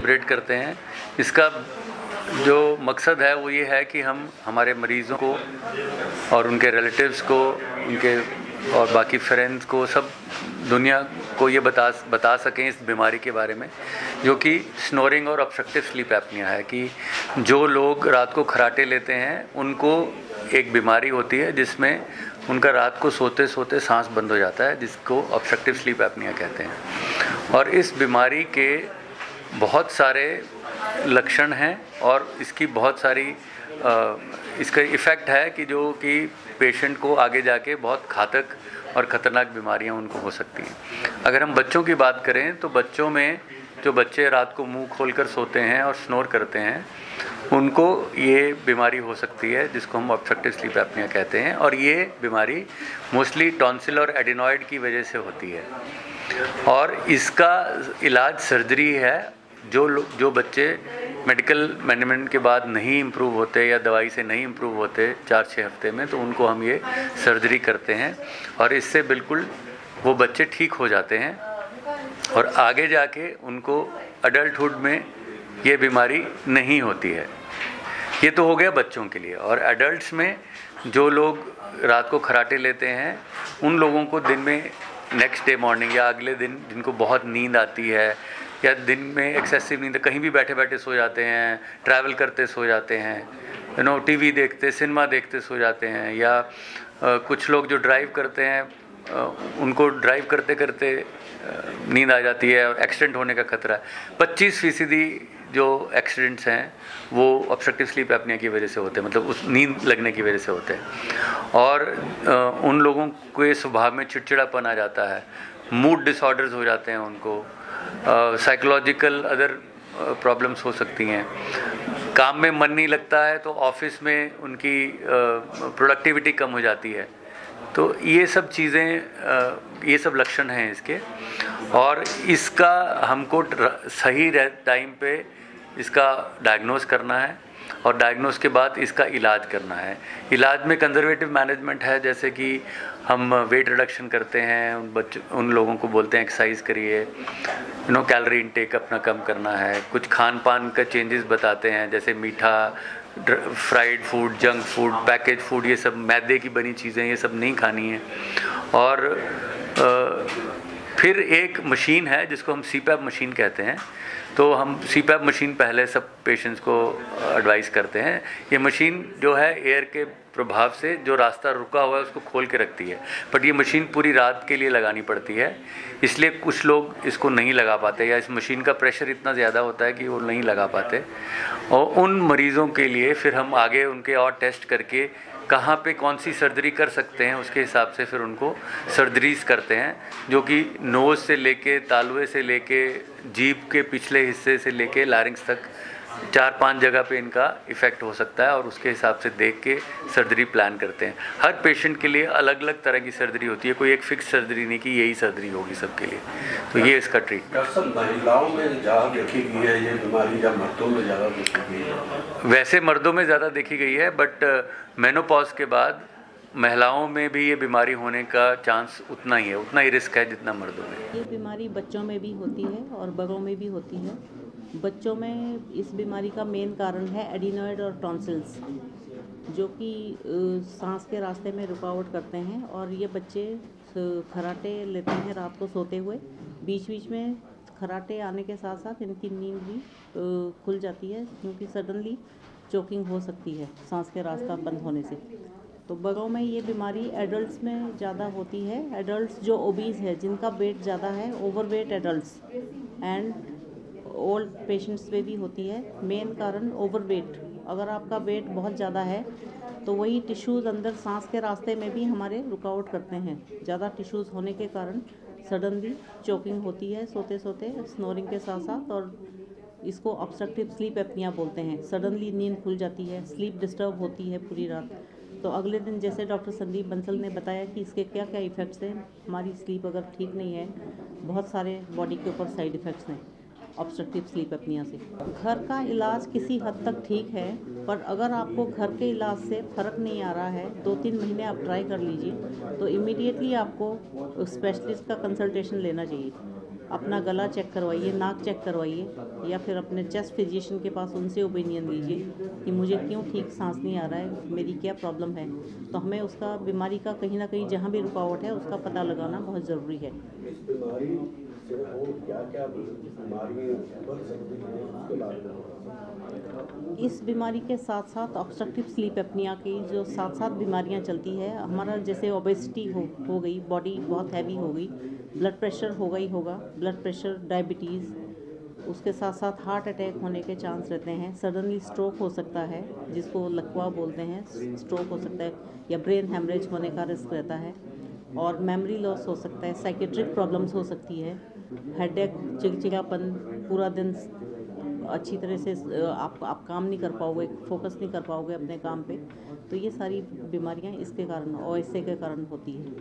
Celebrate करते हैं। इसका जो मकसद है वो ये है कि हम हमारे मरीज़ों को और उनके रिलेटिव्स को, उनके और बाकी फ्रेंड्स को, सब दुनिया को ये बता सकें इस बीमारी के बारे में, जो कि स्नोरिंग और ऑब्स्ट्रक्टिव स्लीप एपनिया है। कि जो लोग रात को खर्राटे लेते हैं उनको एक बीमारी होती है जिसमें उनका रात को सोते सोते सांस बंद हो जाता है, जिसको ऑब्स्ट्रक्टिव स्लीप एपनिया कहते हैं। और इस बीमारी के बहुत सारे लक्षण हैं और इसकी बहुत सारी इसका इफ़ेक्ट है कि जो कि पेशेंट को आगे जाके बहुत घातक और ख़तरनाक बीमारियां उनको हो सकती हैं। अगर हम बच्चों की बात करें तो बच्चों में जो बच्चे रात को मुंह खोलकर सोते हैं और स्नोर करते हैं उनको ये बीमारी हो सकती है, जिसको हम ऑब्स्ट्रक्टिव स्लीप एपनिया कहते हैं। और ये बीमारी मोस्टली टॉन्सिल और एडिनॉइड की वजह से होती है और इसका इलाज सर्जरी है। जो बच्चे मेडिकल मैनेजमेंट के बाद नहीं इम्प्रूव होते या दवाई से नहीं इम्प्रूव होते 4-6 हफ्ते में, तो उनको हम ये सर्जरी करते हैं और इससे बिल्कुल वो बच्चे ठीक हो जाते हैं और आगे जाके उनको अडल्टहुड में ये बीमारी नहीं होती है। ये तो हो गया बच्चों के लिए। और एडल्ट्स में जो लोग रात को खर्राटे लेते हैं उन लोगों को दिन में नेक्स्ट डे मॉर्निंग या अगले दिन जिनको बहुत नींद आती है या दिन में एक्सेसिव नींद, कहीं भी बैठे बैठे सो जाते हैं, ट्रैवल करते सो जाते हैं, टीवी देखते, सिनेमा देखते सो जाते हैं, या कुछ लोग जो ड्राइव करते हैं उनको ड्राइव करते करते नींद आ जाती है और एक्सीडेंट होने का खतरा है। 25% जो एक्सीडेंट्स हैं वो ऑब्स्ट्रक्टिव स्लीप एपनिया की वजह से होते हैं, मतलब उस नींद लगने की वजह से होते हैं। और उन लोगों के स्वभाव में चिड़चिड़ापन आ जाता है, मूड डिसऑर्डर्स हो जाते हैं उनको, साइकोलॉजिकल अदर प्रॉब्लम्स हो सकती हैं, काम में मन नहीं लगता है तो ऑफिस में उनकी प्रोडक्टिविटी कम हो जाती है। तो ये सब चीज़ें, ये सब लक्षण हैं इसके। और इसका हमको सही टाइम पे इसका डायग्नोस करना है और डायग्नोस के बाद इसका इलाज करना है। इलाज में कंजर्वेटिव मैनेजमेंट है, जैसे कि हम वेट रिडक्शन करते हैं, उन लोगों को बोलते हैं एक्सरसाइज करिए, कैलोरी इनटेक अपना कम करना है, कुछ खान पान का चेंजेस बताते हैं, जैसे मीठा, fried food, junk food, package food, ये सब मैदे की बनी चीज़ें ये सब नहीं खानी है। और फिर एक मशीन है जिसको हम सीपैप मशीन कहते हैं, तो हम सीपैप मशीन पहले सब पेशेंट्स को एडवाइस करते हैं। ये मशीन जो है एयर के प्रभाव से जो रास्ता रुका हुआ है उसको खोल के रखती है, बट ये मशीन पूरी रात के लिए लगानी पड़ती है, इसलिए कुछ लोग इसको नहीं लगा पाते या इस मशीन का प्रेशर इतना ज़्यादा होता है कि वो नहीं लगा पाते। और उन मरीज़ों के लिए फिर हम आगे उनके और टेस्ट करके कहाँ पे कौन सी सर्जरी कर सकते हैं उसके हिसाब से फिर उनको सर्जरीज करते हैं, जो कि नोज़ से लेके, तालुए से लेके, जीभ के पिछले हिस्से से लेके लारिंक्स तक 4-5 जगह पे इनका इफ़ेक्ट हो सकता है और उसके हिसाब से देख के सर्जरी प्लान करते हैं। हर पेशेंट के लिए अलग अलग तरह की सर्जरी होती है, कोई एक फिक्स सर्जरी नहीं कि यही सर्जरी होगी सबके लिए। तो ये इसका ट्रीटमेंट। डॉक्टर साहब, महिलाओं में ज़्यादा देखी गई है ये बीमारी या मर्दों में ज़्यादा देखी गई है? वैसे मर्दों में ज़्यादा देखी गई है, बट मेनोपॉज के बाद महिलाओं में भी ये बीमारी होने का चांस उतना ही है, उतना ही रिस्क है जितना मर्दों में। ये बीमारी बच्चों में भी होती है और बड़ों में भी होती है। बच्चों में इस बीमारी का मेन कारण है एडिनॉइड और टॉन्सिल्स, जो कि सांस के रास्ते में रुकावट करते हैं। और ये बच्चे खर्राटे लेते हैं रात को सोते हुए, बीच बीच में खर्राटे आने के साथ साथ इनकी नींद भी खुल जाती है, क्योंकि सडनली चोकिंग हो सकती है सांस के रास्ता बंद होने से। तो बड़ों में ये बीमारी एडल्ट्स में ज़्यादा होती है। एडल्ट्स जो ओबीज है, जिनका वेट ज़्यादा है, overweight adults and old patients में भी होती है। मेन कारण ओवरवेट। अगर आपका वेट बहुत ज़्यादा है तो वही टिश्यूज़ अंदर सांस के रास्ते में भी हमारे रुकावट करते हैं। ज़्यादा टिश्यूज़ होने के कारण सडनली चोकिंग होती है सोते सोते, स्नोरिंग के साथ साथ, और इसको ऑब्स्ट्रक्टिव स्लीप एपनिया बोलते हैं। सडनली नींद खुल जाती है, स्लीप डिस्टर्ब होती है पूरी रात। तो अगले दिन जैसे डॉक्टर संदीप बंसल ने बताया कि इसके क्या क्या इफ़ेक्ट्स हैं, हमारी स्लीप अगर ठीक नहीं है, बहुत सारे बॉडी के ऊपर साइड इफ़ेक्ट्स हैं ऑब्स्ट्रक्टिव स्लीप एपनिया से। घर का इलाज किसी हद तक ठीक है, पर अगर आपको घर के इलाज से फ़र्क नहीं आ रहा है, 2-3 महीने आप ट्राई कर लीजिए, तो इमीडिएटली आपको स्पेशलिस्ट का कंसल्टेशन लेना चाहिए। अपना गला चेक करवाइए, नाक चेक करवाइए, या फिर अपने चेस्ट फिजिशियन के पास उनसे ओपिनियन लीजिए कि मुझे क्यों ठीक सांस नहीं आ रहा है, मेरी क्या प्रॉब्लम है। तो हमें उसका बीमारी का कहीं ना कहीं जहाँ भी रुकावट है उसका पता लगाना बहुत ज़रूरी है। इस बीमारी से और क्या-क्या बीमारियां बढ़ सकती हैं उसके बारे में? इस बीमारी के साथ साथ ऑब्स्ट्रक्टिव स्लीप एपनिया की जो साथ बीमारियां चलती है, हमारा जैसे ओबेसिटी हो गई, बॉडी बहुत हैवी हो गई, ब्लड प्रेशर होगा, ब्लड प्रेशर, डायबिटीज़, उसके साथ साथ हार्ट अटैक होने के चांस रहते हैं। सडनली स्ट्रोक हो सकता है, जिसको लकवा बोलते हैं, स्ट्रोक हो सकता है, या ब्रेन हेमरेज होने का रिस्क रहता है, और मेमोरी लॉस हो सकता है, साइकेट्रिक प्रॉब्लम्स हो सकती है, हेडेक, चिड़चिड़ापन, पूरा दिन अच्छी तरह से आप काम नहीं कर पाओगे, फोकस नहीं कर पाओगे अपने काम पे। तो ये सारी बीमारियां इसके कारण, OSA के कारण होती हैं।